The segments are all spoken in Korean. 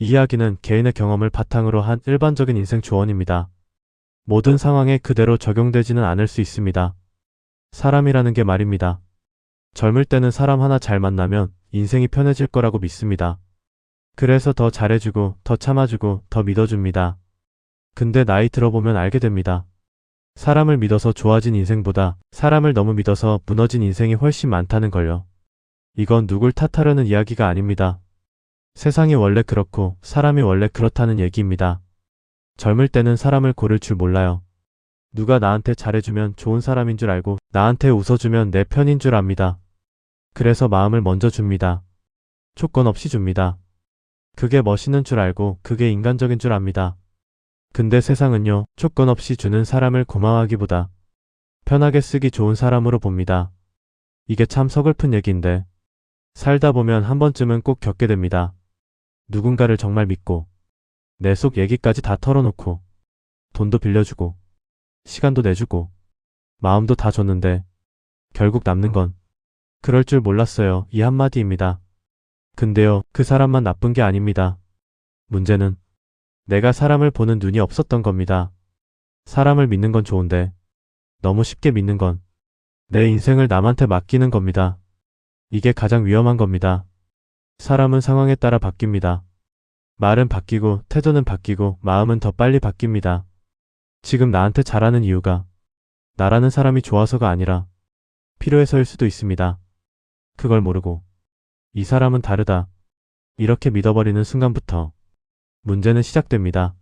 이 이야기는 개인의 경험을 바탕으로 한 일반적인 인생 조언입니다. 모든 상황에 그대로 적용되지는 않을 수 있습니다. 사람이라는 게 말입니다. 젊을 때는 사람 하나 잘 만나면 인생이 편해질 거라고 믿습니다. 그래서 더 잘해주고, 더 참아주고, 더 믿어줍니다. 근데 나이 들어보면 알게 됩니다. 사람을 믿어서 좋아진 인생보다 사람을 너무 믿어서 무너진 인생이 훨씬 많다는 걸요. 이건 누굴 탓하려는 이야기가 아닙니다. 세상이 원래 그렇고 사람이 원래 그렇다는 얘기입니다. 젊을 때는 사람을 고를 줄 몰라요. 누가 나한테 잘해주면 좋은 사람인 줄 알고 나한테 웃어주면 내 편인 줄 압니다. 그래서 마음을 먼저 줍니다. 조건 없이 줍니다. 그게 멋있는 줄 알고 그게 인간적인 줄 압니다. 근데 세상은요, 조건 없이 주는 사람을 고마워하기보다 편하게 쓰기 좋은 사람으로 봅니다. 이게 참 서글픈 얘기인데 살다 보면 한 번쯤은 꼭 겪게 됩니다. 누군가를 정말 믿고 내 속 얘기까지 다 털어놓고 돈도 빌려주고 시간도 내주고 마음도 다 줬는데 결국 남는 건 그럴 줄 몰랐어요. 이 한마디입니다. 근데요, 그 사람만 나쁜 게 아닙니다. 문제는 내가 사람을 보는 눈이 없었던 겁니다. 사람을 믿는 건 좋은데 너무 쉽게 믿는 건 내 인생을 남한테 맡기는 겁니다. 이게 가장 위험한 겁니다. 사람은 상황에 따라 바뀝니다. 말은 바뀌고 태도는 바뀌고 마음은 더 빨리 바뀝니다. 지금 나한테 잘하는 이유가 나라는 사람이 좋아서가 아니라 필요해서일 수도 있습니다. 그걸 모르고 이 사람은 다르다 이렇게 믿어버리는 순간부터 문제는 시작됩니다.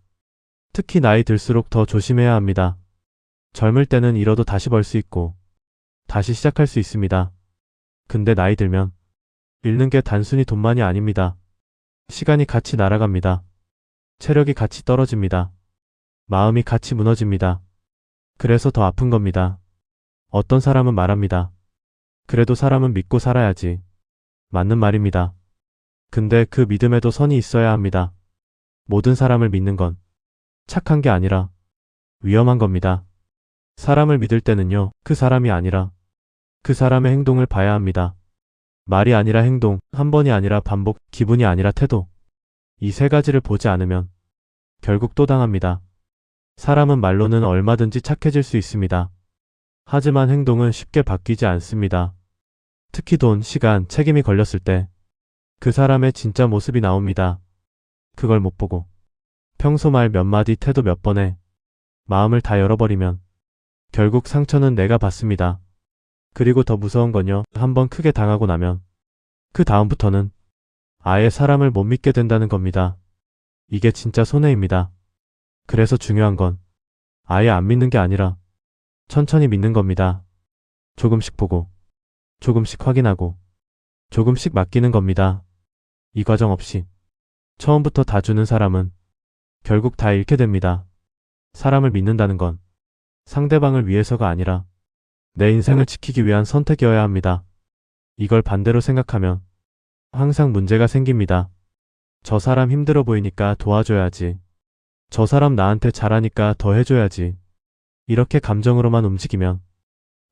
특히 나이 들수록 더 조심해야 합니다. 젊을 때는 잃어도 다시 벌 수 있고 다시 시작할 수 있습니다. 근데 나이 들면 잃는 게 단순히 돈만이 아닙니다. 시간이 같이 날아갑니다. 체력이 같이 떨어집니다. 마음이 같이 무너집니다. 그래서 더 아픈 겁니다. 어떤 사람은 말합니다. 그래도 사람은 믿고 살아야지. 맞는 말입니다. 근데 그 믿음에도 선이 있어야 합니다. 모든 사람을 믿는 건 착한 게 아니라 위험한 겁니다. 사람을 믿을 때는요, 그 사람이 아니라 그 사람의 행동을 봐야 합니다. 말이 아니라 행동, 한 번이 아니라 반복, 기분이 아니라 태도. 이 세 가지를 보지 않으면 결국 또 당합니다. 사람은 말로는 얼마든지 착해질 수 있습니다. 하지만 행동은 쉽게 바뀌지 않습니다. 특히 돈, 시간, 책임이 걸렸을 때 그 사람의 진짜 모습이 나옵니다. 그걸 못 보고 평소 말 몇 마디 태도 몇 번에 마음을 다 열어버리면 결국 상처는 내가 받습니다. 그리고 더 무서운 건요, 한번 크게 당하고 나면 그 다음부터는 아예 사람을 못 믿게 된다는 겁니다. 이게 진짜 손해입니다. 그래서 중요한 건 아예 안 믿는 게 아니라 천천히 믿는 겁니다. 조금씩 보고 조금씩 확인하고 조금씩 맡기는 겁니다. 이 과정 없이 처음부터 다 주는 사람은 결국 다 잃게 됩니다. 사람을 믿는다는 건 상대방을 위해서가 아니라 내 인생을 지키기 위한 선택이어야 합니다. 이걸 반대로 생각하면 항상 문제가 생깁니다. 저 사람 힘들어 보이니까 도와줘야지. 저 사람 나한테 잘하니까 더 해줘야지. 이렇게 감정으로만 움직이면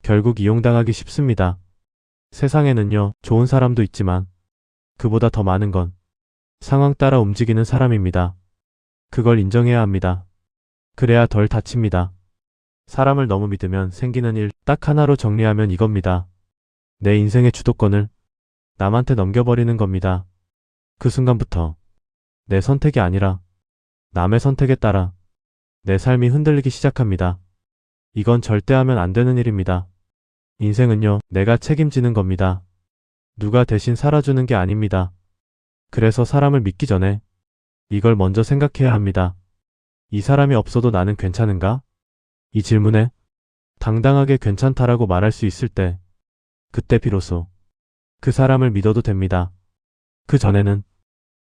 결국 이용당하기 쉽습니다. 세상에는요, 좋은 사람도 있지만 그보다 더 많은 건 상황 따라 움직이는 사람입니다. 그걸 인정해야 합니다. 그래야 덜 다칩니다. 사람을 너무 믿으면 생기는 일 딱 하나로 정리하면 이겁니다. 내 인생의 주도권을 남한테 넘겨버리는 겁니다. 그 순간부터 내 선택이 아니라 남의 선택에 따라 내 삶이 흔들리기 시작합니다. 이건 절대 하면 안 되는 일입니다. 인생은요, 내가 책임지는 겁니다. 누가 대신 살아주는 게 아닙니다. 그래서 사람을 믿기 전에 이걸 먼저 생각해야 합니다. 이 사람이 없어도 나는 괜찮은가? 이 질문에 당당하게 괜찮다라고 말할 수 있을 때 그때 비로소 그 사람을 믿어도 됩니다. 그 전에는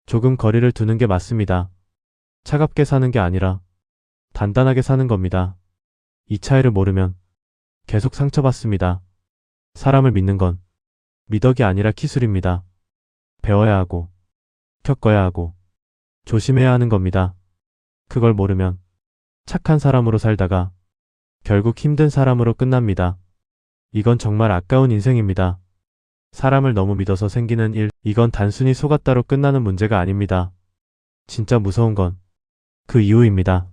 조금 거리를 두는 게 맞습니다. 차갑게 사는 게 아니라 단단하게 사는 겁니다. 이 차이를 모르면 계속 상처받습니다. 사람을 믿는 건 미덕이 아니라 기술입니다. 배워야 하고 겪어야 하고 조심해야 하는 겁니다. 그걸 모르면 착한 사람으로 살다가 결국 힘든 사람으로 끝납니다. 이건 정말 아까운 인생입니다. 사람을 너무 믿어서 생기는 일, 이건 단순히 속았다로 끝나는 문제가 아닙니다. 진짜 무서운 건 그 이후입니다.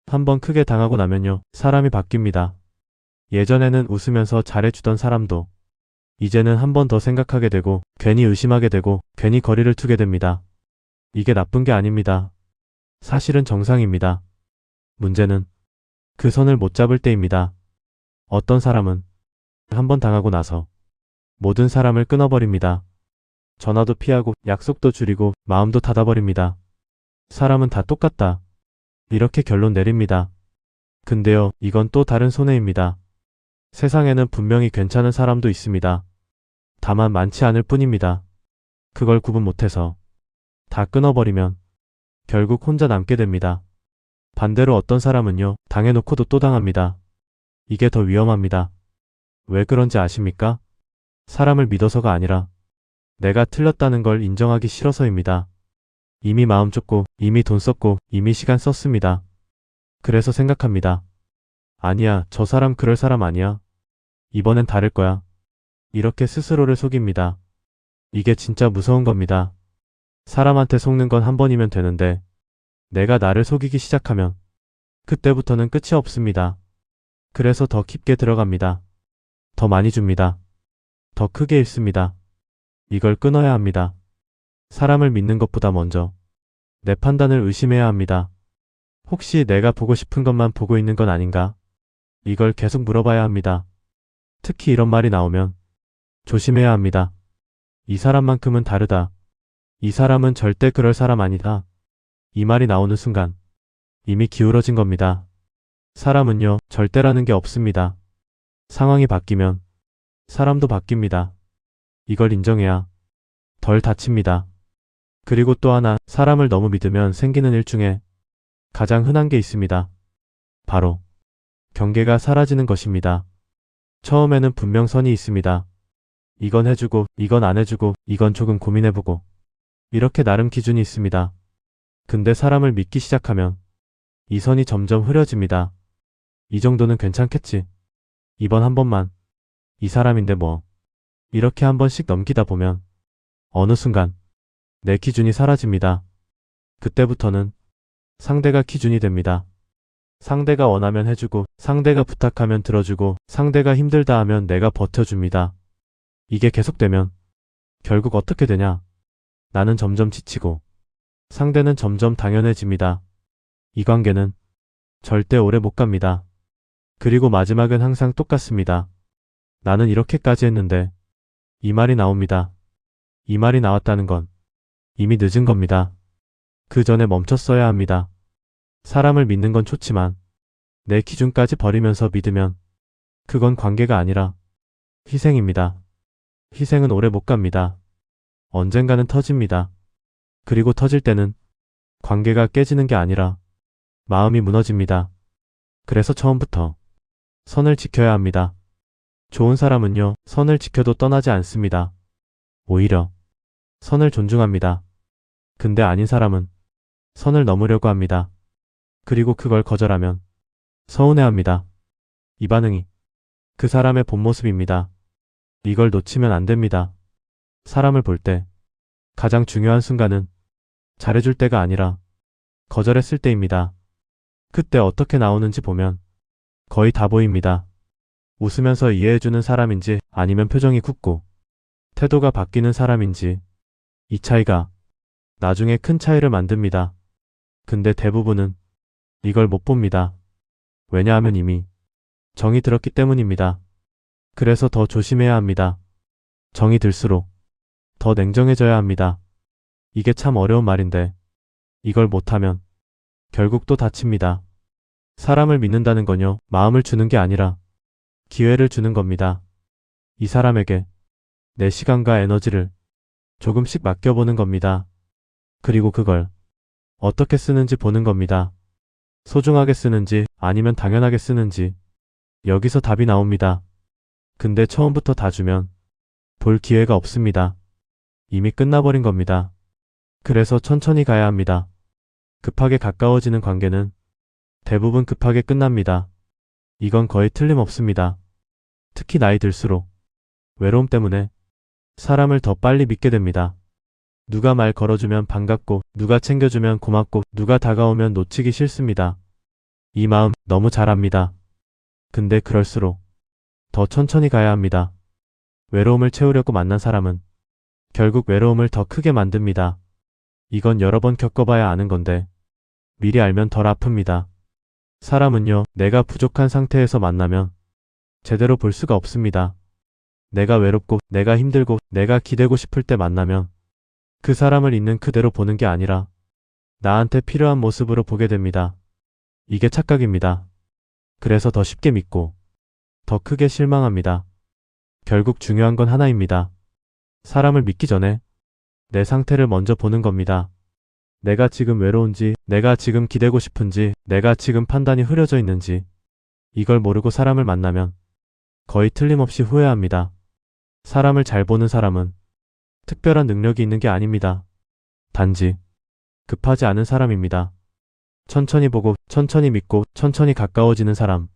한번 크게 당하고 나면요, 사람이 바뀝니다. 예전에는 웃으면서 잘해주던 사람도 이제는 한 번 더 생각하게 되고 괜히 의심하게 되고 괜히 거리를 두게 됩니다. 이게 나쁜 게 아닙니다. 사실은 정상입니다. 문제는 그 선을 못 잡을 때입니다. 어떤 사람은 한 번 당하고 나서 모든 사람을 끊어버립니다. 전화도 피하고 약속도 줄이고 마음도 닫아버립니다. 사람은 다 똑같다. 이렇게 결론 내립니다. 근데요, 이건 또 다른 손해입니다. 세상에는 분명히 괜찮은 사람도 있습니다. 다만 많지 않을 뿐입니다. 그걸 구분 못해서 다 끊어버리면 결국 혼자 남게 됩니다. 반대로 어떤 사람은요, 당해놓고도 또 당합니다. 이게 더 위험합니다. 왜 그런지 아십니까? 사람을 믿어서가 아니라 내가 틀렸다는 걸 인정하기 싫어서입니다. 이미 마음 좁고 이미 돈 썼고 이미 시간 썼습니다. 그래서 생각합니다. 아니야, 저 사람 그럴 사람 아니야. 이번엔 다를 거야. 이렇게 스스로를 속입니다. 이게 진짜 무서운 겁니다. 사람한테 속는 건 한 번이면 되는데 내가 나를 속이기 시작하면 그때부터는 끝이 없습니다. 그래서 더 깊게 들어갑니다. 더 많이 줍니다. 더 크게 잃습니다. 이걸 끊어야 합니다. 사람을 믿는 것보다 먼저 내 판단을 의심해야 합니다. 혹시 내가 보고 싶은 것만 보고 있는 건 아닌가? 이걸 계속 물어봐야 합니다. 특히 이런 말이 나오면 조심해야 합니다. 이 사람만큼은 다르다. 이 사람은 절대 그럴 사람 아니다. 이 말이 나오는 순간 이미 기울어진 겁니다. 사람은요, 절대라는 게 없습니다. 상황이 바뀌면 사람도 바뀝니다. 이걸 인정해야 덜 다칩니다. 그리고 또 하나, 사람을 너무 믿으면 생기는 일 중에 가장 흔한 게 있습니다. 바로 경계가 사라지는 것입니다. 처음에는 분명 선이 있습니다. 이건 해주고 이건 안 해주고 이건 조금 고민해보고 이렇게 나름 기준이 있습니다. 근데 사람을 믿기 시작하면 이 선이 점점 흐려집니다. 이 정도는 괜찮겠지. 이번 한 번만. 이 사람인데 뭐. 이렇게 한 번씩 넘기다 보면 어느 순간 내 기준이 사라집니다. 그때부터는 상대가 기준이 됩니다. 상대가 원하면 해주고 상대가 부탁하면 들어주고 상대가 힘들다 하면 내가 버텨줍니다. 이게 계속되면 결국 어떻게 되냐? 나는 점점 지치고 상대는 점점 당연해집니다. 이 관계는 절대 오래 못 갑니다. 그리고 마지막은 항상 똑같습니다. 나는 이렇게까지 했는데 이 말이 나옵니다. 이 말이 나왔다는 건 이미 늦은 겁니다. 그 전에 멈췄어야 합니다. 사람을 믿는 건 좋지만 내 기준까지 버리면서 믿으면 그건 관계가 아니라 희생입니다. 희생은 오래 못 갑니다. 언젠가는 터집니다. 그리고 터질 때는 관계가 깨지는 게 아니라 마음이 무너집니다. 그래서 처음부터 선을 지켜야 합니다. 좋은 사람은요, 선을 지켜도 떠나지 않습니다. 오히려 선을 존중합니다. 근데 아닌 사람은 선을 넘으려고 합니다. 그리고 그걸 거절하면 서운해합니다. 이 반응이 그 사람의 본 모습입니다. 이걸 놓치면 안 됩니다. 사람을 볼 때 가장 중요한 순간은 잘해줄 때가 아니라 거절했을 때입니다. 그때 어떻게 나오는지 보면 거의 다 보입니다. 웃으면서 이해해주는 사람인지 아니면 표정이 굳고 태도가 바뀌는 사람인지 이 차이가 나중에 큰 차이를 만듭니다. 근데 대부분은 이걸 못 봅니다. 왜냐하면 이미 정이 들었기 때문입니다. 그래서 더 조심해야 합니다. 정이 들수록 더 냉정해져야 합니다. 이게 참 어려운 말인데 이걸 못하면 결국 또 다칩니다. 사람을 믿는다는 건요, 마음을 주는 게 아니라 기회를 주는 겁니다. 이 사람에게 내 시간과 에너지를 조금씩 맡겨보는 겁니다. 그리고 그걸 어떻게 쓰는지 보는 겁니다. 소중하게 쓰는지 아니면 당연하게 쓰는지 여기서 답이 나옵니다. 근데 처음부터 다 주면 볼 기회가 없습니다. 이미 끝나버린 겁니다. 그래서 천천히 가야 합니다. 급하게 가까워지는 관계는 대부분 급하게 끝납니다. 이건 거의 틀림없습니다. 특히 나이 들수록 외로움 때문에 사람을 더 빨리 믿게 됩니다. 누가 말 걸어주면 반갑고, 누가 챙겨주면 고맙고, 누가 다가오면 놓치기 싫습니다. 이 마음 너무 잘 압니다. 근데 그럴수록 더 천천히 가야 합니다. 외로움을 채우려고 만난 사람은 결국 외로움을 더 크게 만듭니다. 이건 여러 번 겪어봐야 아는 건데 미리 알면 덜 아픕니다. 사람은요, 내가 부족한 상태에서 만나면 제대로 볼 수가 없습니다. 내가 외롭고, 내가 힘들고, 내가 기대고 싶을 때 만나면 그 사람을 있는 그대로 보는 게 아니라 나한테 필요한 모습으로 보게 됩니다. 이게 착각입니다. 그래서 더 쉽게 믿고 더 크게 실망합니다. 결국 중요한 건 하나입니다. 사람을 믿기 전에 내 상태를 먼저 보는 겁니다. 내가 지금 외로운지, 내가 지금 기대고 싶은지, 내가 지금 판단이 흐려져 있는지 이걸 모르고 사람을 만나면 거의 틀림없이 후회합니다. 사람을 잘 보는 사람은 특별한 능력이 있는 게 아닙니다. 단지 급하지 않은 사람입니다. 천천히 보고, 천천히 믿고, 천천히 가까워지는 사람.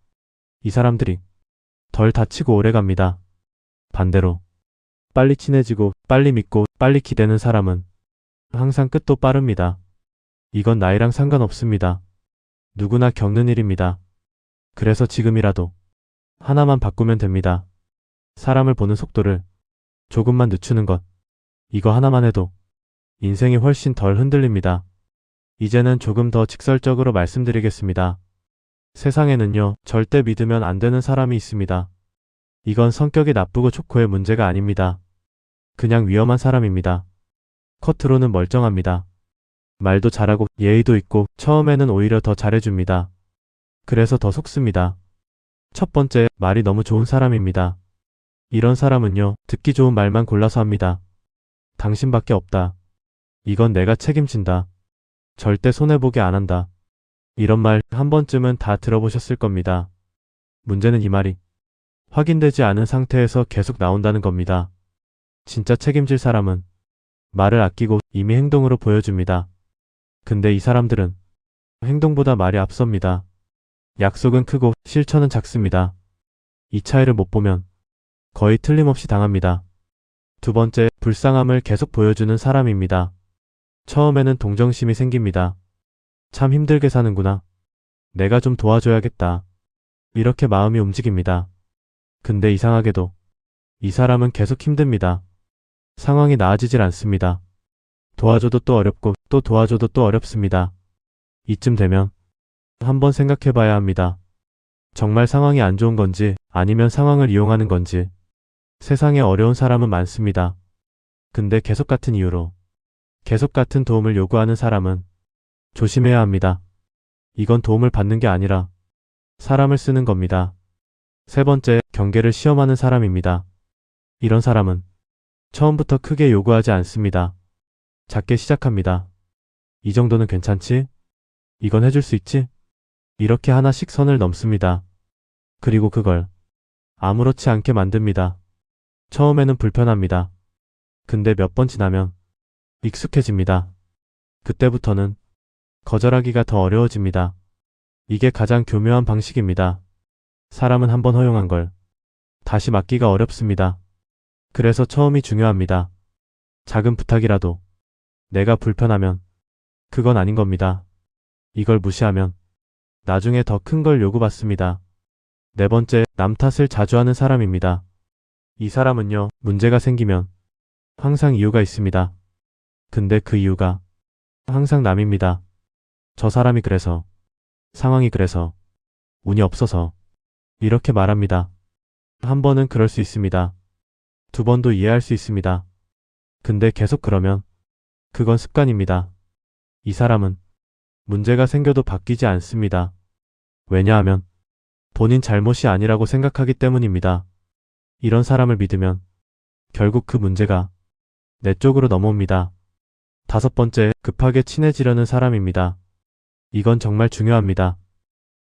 이 사람들이 덜 다치고 오래 갑니다. 반대로 빨리 친해지고, 빨리 믿고, 빨리 기대는 사람은 항상 끝도 빠릅니다. 이건 나이랑 상관없습니다. 누구나 겪는 일입니다. 그래서 지금이라도 하나만 바꾸면 됩니다. 사람을 보는 속도를 조금만 늦추는 것. 이거 하나만 해도 인생이 훨씬 덜 흔들립니다. 이제는 조금 더 직설적으로 말씀드리겠습니다. 세상에는요, 절대 믿으면 안 되는 사람이 있습니다. 이건 성격이 나쁘고 좋고의 문제가 아닙니다. 그냥 위험한 사람입니다. 겉으로는 멀쩡합니다. 말도 잘하고 예의도 있고 처음에는 오히려 더 잘해줍니다. 그래서 더 속습니다. 첫 번째, 말이 너무 좋은 사람입니다. 이런 사람은요, 듣기 좋은 말만 골라서 합니다. 당신밖에 없다. 이건 내가 책임진다. 절대 손해보게 안 한다. 이런 말 한 번쯤은 다 들어보셨을 겁니다. 문제는 이 말이 확인되지 않은 상태에서 계속 나온다는 겁니다. 진짜 책임질 사람은 말을 아끼고 이미 행동으로 보여줍니다. 근데 이 사람들은 행동보다 말이 앞섭니다. 약속은 크고 실천은 작습니다. 이 차이를 못 보면 거의 틀림없이 당합니다. 두 번째, 불쌍함을 계속 보여주는 사람입니다. 처음에는 동정심이 생깁니다. 참 힘들게 사는구나. 내가 좀 도와줘야겠다. 이렇게 마음이 움직입니다. 근데 이상하게도 이 사람은 계속 힘듭니다. 상황이 나아지질 않습니다. 도와줘도 또 어렵고 또 도와줘도 또 어렵습니다. 이쯤 되면 한번 생각해 봐야 합니다. 정말 상황이 안 좋은 건지 아니면 상황을 이용하는 건지. 세상에 어려운 사람은 많습니다. 근데 계속 같은 이유로 계속 같은 도움을 요구하는 사람은 조심해야 합니다. 이건 도움을 받는 게 아니라 사람을 쓰는 겁니다. 세 번째, 경계를 시험하는 사람입니다. 이런 사람은 처음부터 크게 요구하지 않습니다. 작게 시작합니다. 이 정도는 괜찮지? 이건 해줄 수 있지? 이렇게 하나씩 선을 넘습니다. 그리고 그걸 아무렇지 않게 만듭니다. 처음에는 불편합니다. 근데 몇 번 지나면 익숙해집니다. 그때부터는 거절하기가 더 어려워집니다. 이게 가장 교묘한 방식입니다. 사람은 한번 허용한 걸 다시 막기가 어렵습니다. 그래서 처음이 중요합니다. 작은 부탁이라도 내가 불편하면 그건 아닌 겁니다. 이걸 무시하면 나중에 더 큰 걸 요구받습니다. 네 번째, 남 탓을 자주 하는 사람입니다. 이 사람은요, 문제가 생기면 항상 이유가 있습니다. 근데 그 이유가 항상 남입니다. 저 사람이 그래서, 상황이 그래서, 운이 없어서 이렇게 말합니다. 한 번은 그럴 수 있습니다. 두 번도 이해할 수 있습니다. 근데 계속 그러면 그건 습관입니다. 이 사람은 문제가 생겨도 바뀌지 않습니다. 왜냐하면 본인 잘못이 아니라고 생각하기 때문입니다. 이런 사람을 믿으면 결국 그 문제가 내 쪽으로 넘어옵니다. 다섯 번째, 급하게 친해지려는 사람입니다. 이건 정말 중요합니다.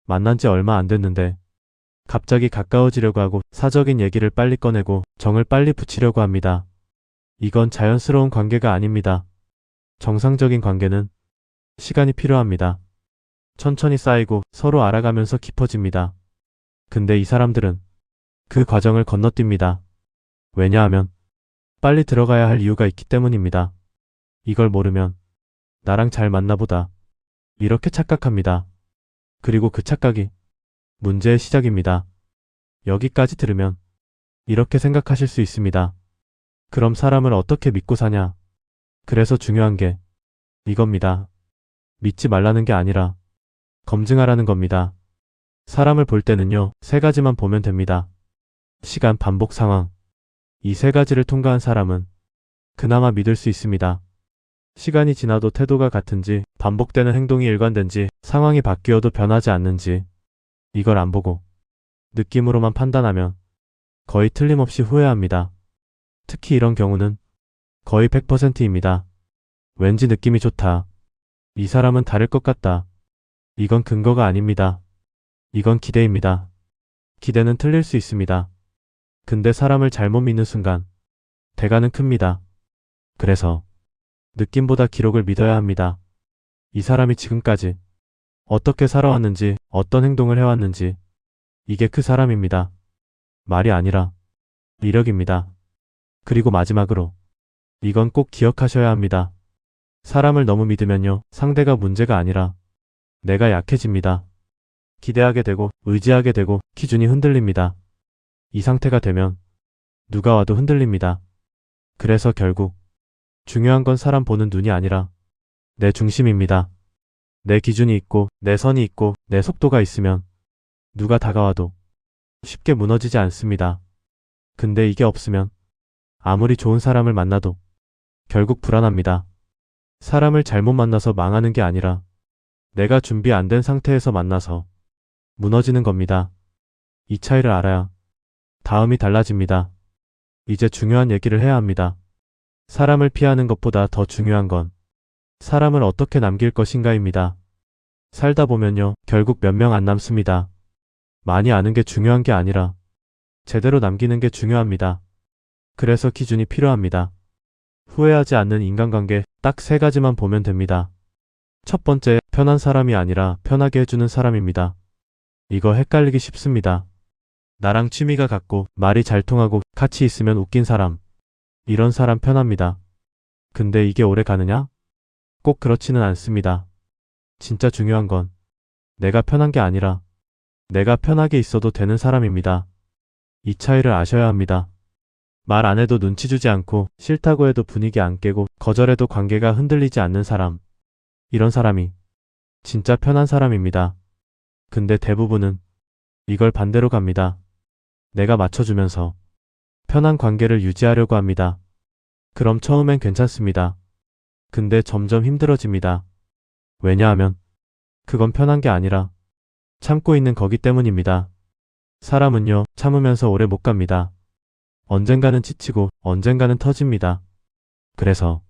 만난 지 얼마 안 됐는데 갑자기 가까워지려고 하고 사적인 얘기를 빨리 꺼내고 정을 빨리 붙이려고 합니다. 이건 자연스러운 관계가 아닙니다. 정상적인 관계는 시간이 필요합니다. 천천히 쌓이고 서로 알아가면서 깊어집니다. 근데 이 사람들은 그 과정을 건너뜁니다. 왜냐하면 빨리 들어가야 할 이유가 있기 때문입니다. 이걸 모르면 나랑 잘 맞나 보다. 이렇게 착각합니다. 그리고 그 착각이 문제의 시작입니다. 여기까지 들으면 이렇게 생각하실 수 있습니다. 그럼 사람을 어떻게 믿고 사냐? 그래서 중요한 게 이겁니다. 믿지 말라는 게 아니라 검증하라는 겁니다. 사람을 볼 때는요, 세 가지만 보면 됩니다. 시간, 반복, 상황. 이 세 가지를 통과한 사람은 그나마 믿을 수 있습니다. 시간이 지나도 태도가 같은지, 반복되는 행동이 일관된지, 상황이 바뀌어도 변하지 않는지, 이걸 안 보고 느낌으로만 판단하면 거의 틀림없이 후회합니다. 특히 이런 경우는 거의 100%입니다. 왠지 느낌이 좋다. 이 사람은 다를 것 같다. 이건 근거가 아닙니다. 이건 기대입니다. 기대는 틀릴 수 있습니다. 근데 사람을 잘못 믿는 순간 대가는 큽니다. 그래서 느낌보다 기록을 믿어야 합니다. 이 사람이 지금까지 어떻게 살아왔는지, 어떤 행동을 해왔는지, 이게 그 사람입니다. 말이 아니라 이력입니다. 그리고 마지막으로 이건 꼭 기억하셔야 합니다. 사람을 너무 믿으면요, 상대가 문제가 아니라 내가 약해집니다. 기대하게 되고 의지하게 되고 기준이 흔들립니다. 이 상태가 되면 누가 와도 흔들립니다. 그래서 결국 중요한 건 사람 보는 눈이 아니라 내 중심입니다. 내 기준이 있고 내 선이 있고 내 속도가 있으면 누가 다가와도 쉽게 무너지지 않습니다. 근데 이게 없으면 아무리 좋은 사람을 만나도 결국 불안합니다. 사람을 잘못 만나서 망하는 게 아니라 내가 준비 안 된 상태에서 만나서 무너지는 겁니다. 이 차이를 알아야 다음이 달라집니다. 이제 중요한 얘기를 해야 합니다. 사람을 피하는 것보다 더 중요한 건 사람을 어떻게 남길 것인가입니다. 살다 보면요, 결국 몇 명 안 남습니다. 많이 아는 게 중요한 게 아니라 제대로 남기는 게 중요합니다. 그래서 기준이 필요합니다. 후회하지 않는 인간관계 딱 세 가지만 보면 됩니다. 첫 번째, 편한 사람이 아니라 편하게 해주는 사람입니다. 이거 헷갈리기 쉽습니다. 나랑 취미가 같고 말이 잘 통하고 같이 있으면 웃긴 사람. 이런 사람 편합니다. 근데 이게 오래 가느냐? 꼭 그렇지는 않습니다. 진짜 중요한 건 내가 편한 게 아니라 내가 편하게 있어도 되는 사람입니다. 이 차이를 아셔야 합니다. 말 안 해도 눈치 주지 않고 싫다고 해도 분위기 안 깨고 거절해도 관계가 흔들리지 않는 사람. 이런 사람이 진짜 편한 사람입니다. 근데 대부분은 이걸 반대로 갑니다. 내가 맞춰주면서 편한 관계를 유지하려고 합니다. 그럼 처음엔 괜찮습니다. 근데 점점 힘들어집니다. 왜냐하면 그건 편한 게 아니라 참고 있는 거기 때문입니다. 사람은요, 참으면서 오래 못 갑니다. 언젠가는 지치고 언젠가는 터집니다. 그래서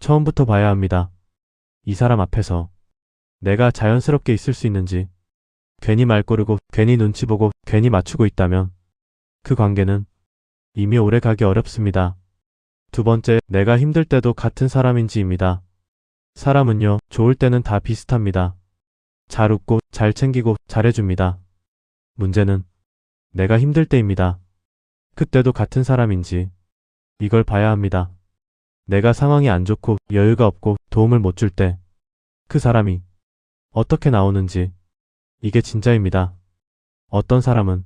처음부터 봐야 합니다. 이 사람 앞에서 내가 자연스럽게 있을 수 있는지, 괜히 말 고르고 괜히 눈치 보고 괜히 맞추고 있다면 그 관계는 이미 오래 가기 어렵습니다. 두 번째, 내가 힘들 때도 같은 사람인지입니다. 사람은요, 좋을 때는 다 비슷합니다. 잘 웃고 잘 챙기고 잘해줍니다. 문제는 내가 힘들 때입니다. 그때도 같은 사람인지 이걸 봐야 합니다. 내가 상황이 안 좋고 여유가 없고 도움을 못 줄 때 그 사람이 어떻게 나오는지 이게 진짜입니다. 어떤 사람은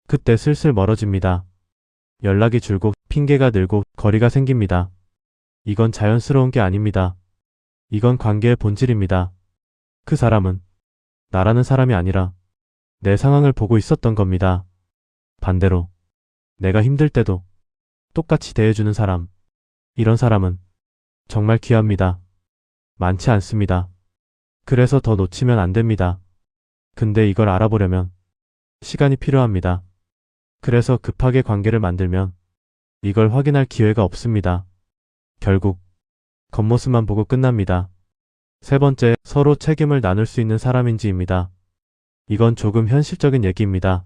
그때 슬슬 멀어집니다. 연락이 줄고 핑계가 늘고 거리가 생깁니다. 이건 자연스러운 게 아닙니다. 이건 관계의 본질입니다. 그 사람은 나라는 사람이 아니라 내 상황을 보고 있었던 겁니다. 반대로 내가 힘들 때도 똑같이 대해주는 사람. 이런 사람은 정말 귀합니다. 많지 않습니다. 그래서 더 놓치면 안 됩니다. 근데 이걸 알아보려면 시간이 필요합니다. 그래서 급하게 관계를 만들면 이걸 확인할 기회가 없습니다. 결국 겉모습만 보고 끝납니다. 세 번째, 서로 책임을 나눌 수 있는 사람인지입니다. 이건 조금 현실적인 얘기입니다.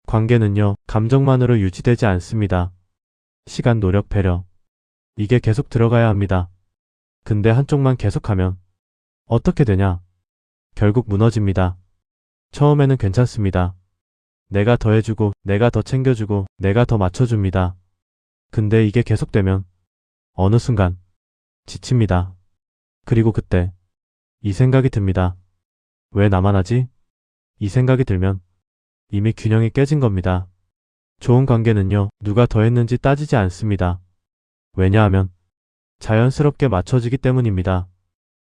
관계는요, 감정만으로 유지되지 않습니다. 시간, 노력, 배려. 이게 계속 들어가야 합니다. 근데 한쪽만 계속하면 어떻게 되냐? 결국 무너집니다. 처음에는 괜찮습니다. 내가 더 해주고, 내가 더 챙겨주고, 내가 더 맞춰줍니다. 근데 이게 계속되면 어느 순간 지칩니다. 그리고 그때 이 생각이 듭니다. 왜 나만 하지? 이 생각이 들면 이미 균형이 깨진 겁니다. 좋은 관계는요, 누가 더 했는지 따지지 않습니다. 왜냐하면 자연스럽게 맞춰지기 때문입니다.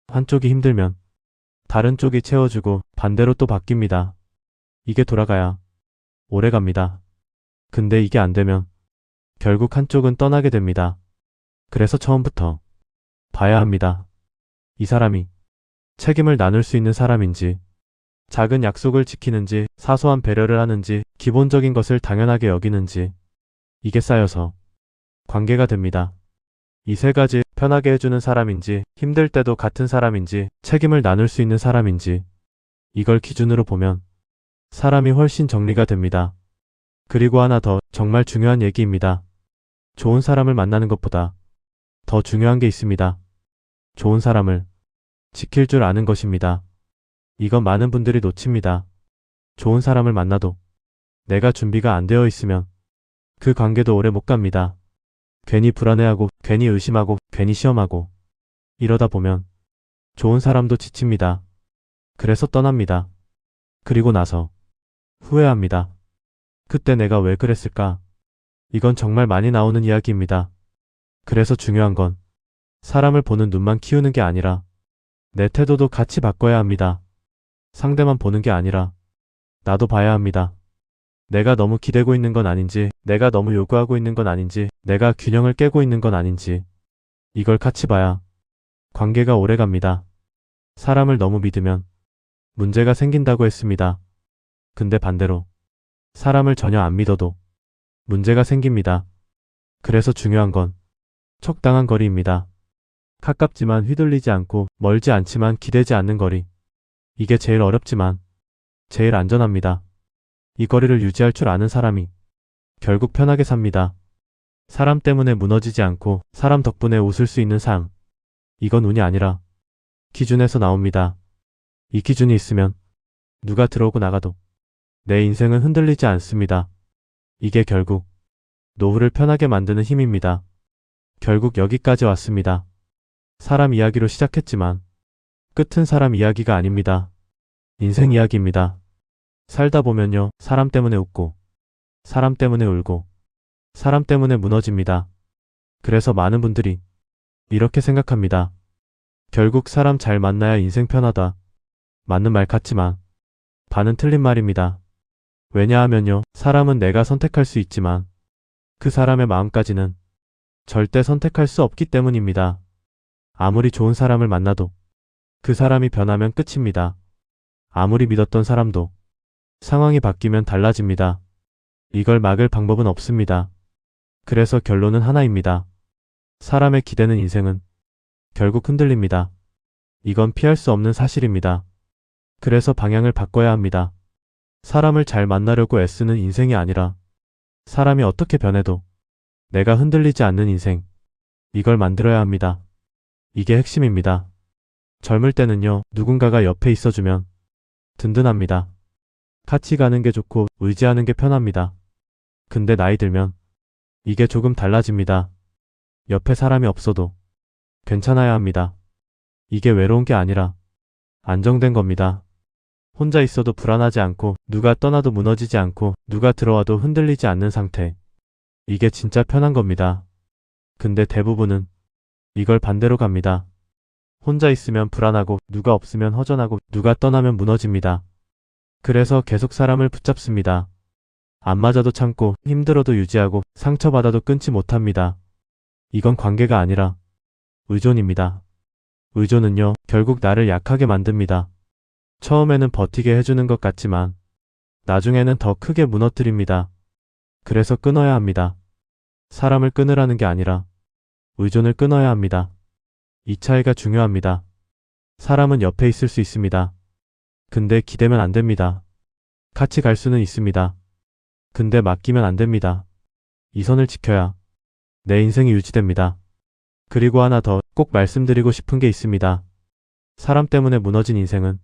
한쪽이 힘들면 다른 쪽이 채워주고 반대로 또 바뀝니다. 이게 돌아가야 오래 갑니다. 근데 이게 안 되면 결국 한쪽은 떠나게 됩니다. 그래서 처음부터 봐야 합니다. 이 사람이 책임을 나눌 수 있는 사람인지, 작은 약속을 지키는지, 사소한 배려를 하는지, 기본적인 것을 당연하게 여기는지, 이게 쌓여서 관계가 됩니다. 이 세 가지, 편하게 해주는 사람인지, 힘들 때도 같은 사람인지, 책임을 나눌 수 있는 사람인지, 이걸 기준으로 보면 사람이 훨씬 정리가 됩니다. 그리고 하나 더 정말 중요한 얘기입니다. 좋은 사람을 만나는 것보다 더 중요한 게 있습니다. 좋은 사람을 지킬 줄 아는 것입니다. 이건 많은 분들이 놓칩니다. 좋은 사람을 만나도 내가 준비가 안 되어 있으면 그 관계도 오래 못 갑니다. 괜히 불안해하고, 괜히 의심하고, 괜히 시험하고, 이러다 보면 좋은 사람도 지칩니다. 그래서 떠납니다. 그리고 나서 후회합니다. 그때 내가 왜 그랬을까? 이건 정말 많이 나오는 이야기입니다. 그래서 중요한 건 사람을 보는 눈만 키우는 게 아니라 내 태도도 같이 바꿔야 합니다. 상대만 보는 게 아니라 나도 봐야 합니다. 내가 너무 기대고 있는 건 아닌지, 내가 너무 요구하고 있는 건 아닌지, 내가 균형을 깨고 있는 건 아닌지, 이걸 같이 봐야 관계가 오래 갑니다. 사람을 너무 믿으면 문제가 생긴다고 했습니다. 근데 반대로 사람을 전혀 안 믿어도 문제가 생깁니다. 그래서 중요한 건 적당한 거리입니다. 가깝지만 휘둘리지 않고, 멀지 않지만 기대지 않는 거리. 이게 제일 어렵지만 제일 안전합니다. 이 거리를 유지할 줄 아는 사람이 결국 편하게 삽니다. 사람 때문에 무너지지 않고 사람 덕분에 웃을 수 있는 삶. 이건 운이 아니라 기준에서 나옵니다. 이 기준이 있으면 누가 들어오고 나가도 내 인생은 흔들리지 않습니다. 이게 결국 노후를 편하게 만드는 힘입니다. 결국 여기까지 왔습니다. 사람 이야기로 시작했지만 끝은 사람 이야기가 아닙니다. 인생 이야기입니다. 살다 보면요, 사람 때문에 웃고, 사람 때문에 울고, 사람 때문에 무너집니다. 그래서 많은 분들이 이렇게 생각합니다. 결국 사람 잘 만나야 인생 편하다. 맞는 말 같지만 반은 틀린 말입니다. 왜냐하면요, 사람은 내가 선택할 수 있지만 그 사람의 마음까지는 절대 선택할 수 없기 때문입니다. 아무리 좋은 사람을 만나도 그 사람이 변하면 끝입니다. 아무리 믿었던 사람도 상황이 바뀌면 달라집니다. 이걸 막을 방법은 없습니다. 그래서 결론은 하나입니다. 사람의 기대는 인생은 결국 흔들립니다. 이건 피할 수 없는 사실입니다. 그래서 방향을 바꿔야 합니다. 사람을 잘 만나려고 애쓰는 인생이 아니라 사람이 어떻게 변해도 내가 흔들리지 않는 인생. 이걸 만들어야 합니다. 이게 핵심입니다. 젊을 때는요, 누군가가 옆에 있어주면 든든합니다. 같이 가는 게 좋고 의지하는 게 편합니다. 근데 나이 들면 이게 조금 달라집니다. 옆에 사람이 없어도 괜찮아야 합니다. 이게 외로운 게 아니라 안정된 겁니다. 혼자 있어도 불안하지 않고, 누가 떠나도 무너지지 않고, 누가 들어와도 흔들리지 않는 상태. 이게 진짜 편한 겁니다. 근데 대부분은 이걸 반대로 갑니다. 혼자 있으면 불안하고, 누가 없으면 허전하고, 누가 떠나면 무너집니다. 그래서 계속 사람을 붙잡습니다. 안 맞아도 참고, 힘들어도 유지하고, 상처받아도 끊지 못합니다. 이건 관계가 아니라 의존입니다. 의존은요, 결국 나를 약하게 만듭니다. 처음에는 버티게 해주는 것 같지만 나중에는 더 크게 무너뜨립니다. 그래서 끊어야 합니다. 사람을 끊으라는 게 아니라 의존을 끊어야 합니다. 이 차이가 중요합니다. 사람은 옆에 있을 수 있습니다. 근데 기대면 안 됩니다. 같이 갈 수는 있습니다. 근데 맡기면 안 됩니다. 이 선을 지켜야 내 인생이 유지됩니다. 그리고 하나 더 꼭 말씀드리고 싶은 게 있습니다. 사람 때문에 무너진 인생은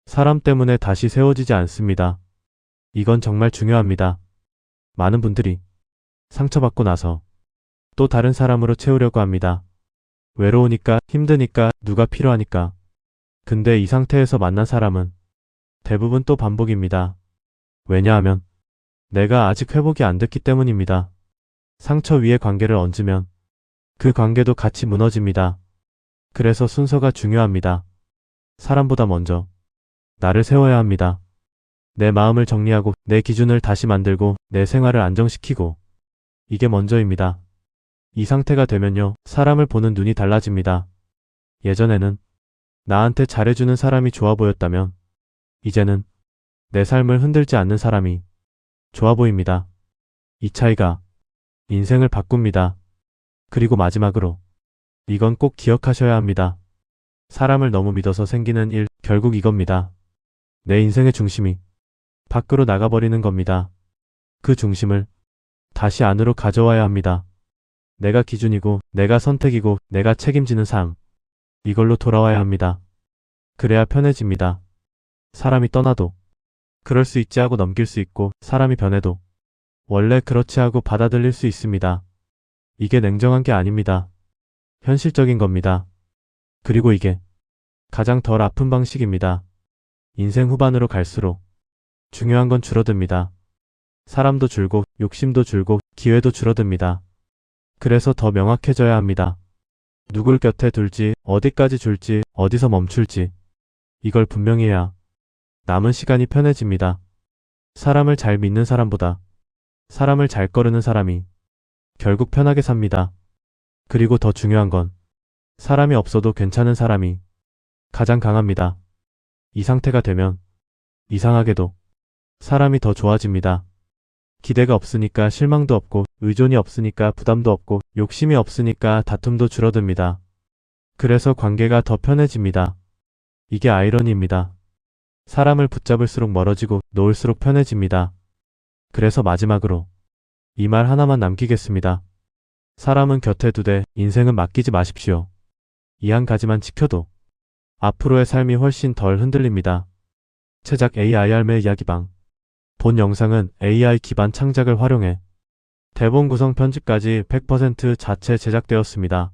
사람 때문에 다시 세워지지 않습니다. 이건 정말 중요합니다. 많은 분들이 상처받고 나서 또 다른 사람으로 채우려고 합니다. 외로우니까, 힘드니까, 누가 필요하니까. 근데 이 상태에서 만난 사람은 대부분 또 반복입니다. 왜냐하면 내가 아직 회복이 안 됐기 때문입니다. 상처 위에 관계를 얹으면 그 관계도 같이 무너집니다. 그래서 순서가 중요합니다. 사람보다 먼저 나를 세워야 합니다. 내 마음을 정리하고 내 기준을 다시 만들고 내 생활을 안정시키고, 이게 먼저입니다. 이 상태가 되면요, 사람을 보는 눈이 달라집니다. 예전에는 나한테 잘해주는 사람이 좋아 보였다면 이제는 내 삶을 흔들지 않는 사람이 좋아 보입니다. 이 차이가 인생을 바꿉니다. 그리고 마지막으로 이건 꼭 기억하셔야 합니다. 사람을 너무 믿어서 생기는 일, 결국 이겁니다. 내 인생의 중심이 밖으로 나가버리는 겁니다. 그 중심을 다시 안으로 가져와야 합니다. 내가 기준이고, 내가 선택이고, 내가 책임지는 삶. 이걸로 돌아와야 합니다. 그래야 편해집니다. 사람이 떠나도 그럴 수 있지 하고 넘길 수 있고, 사람이 변해도 원래 그렇지 하고 받아들일 수 있습니다. 이게 냉정한 게 아닙니다. 현실적인 겁니다. 그리고 이게 가장 덜 아픈 방식입니다. 인생 후반으로 갈수록 중요한 건 줄어듭니다. 사람도 줄고, 욕심도 줄고, 기회도 줄어듭니다. 그래서 더 명확해져야 합니다. 누굴 곁에 둘지, 어디까지 줄지, 어디서 멈출지. 이걸 분명히 해야 남은 시간이 편해집니다. 사람을 잘 믿는 사람보다 사람을 잘 거르는 사람이 결국 편하게 삽니다. 그리고 더 중요한 건 사람이 없어도 괜찮은 사람이 가장 강합니다. 이 상태가 되면 이상하게도 사람이 더 좋아집니다. 기대가 없으니까 실망도 없고, 의존이 없으니까 부담도 없고, 욕심이 없으니까 다툼도 줄어듭니다. 그래서 관계가 더 편해집니다. 이게 아이러니입니다. 사람을 붙잡을수록 멀어지고 놓을수록 편해집니다. 그래서 마지막으로 이 말 하나만 남기겠습니다. 사람은 곁에 두되 인생은 맡기지 마십시오. 이 한 가지만 지켜도 앞으로의 삶이 훨씬 덜 흔들립니다. 제작 AIR의 이야기방. 본 영상은 AI 기반 창작을 활용해 대본 구성 편집까지 100% 자체 제작되었습니다.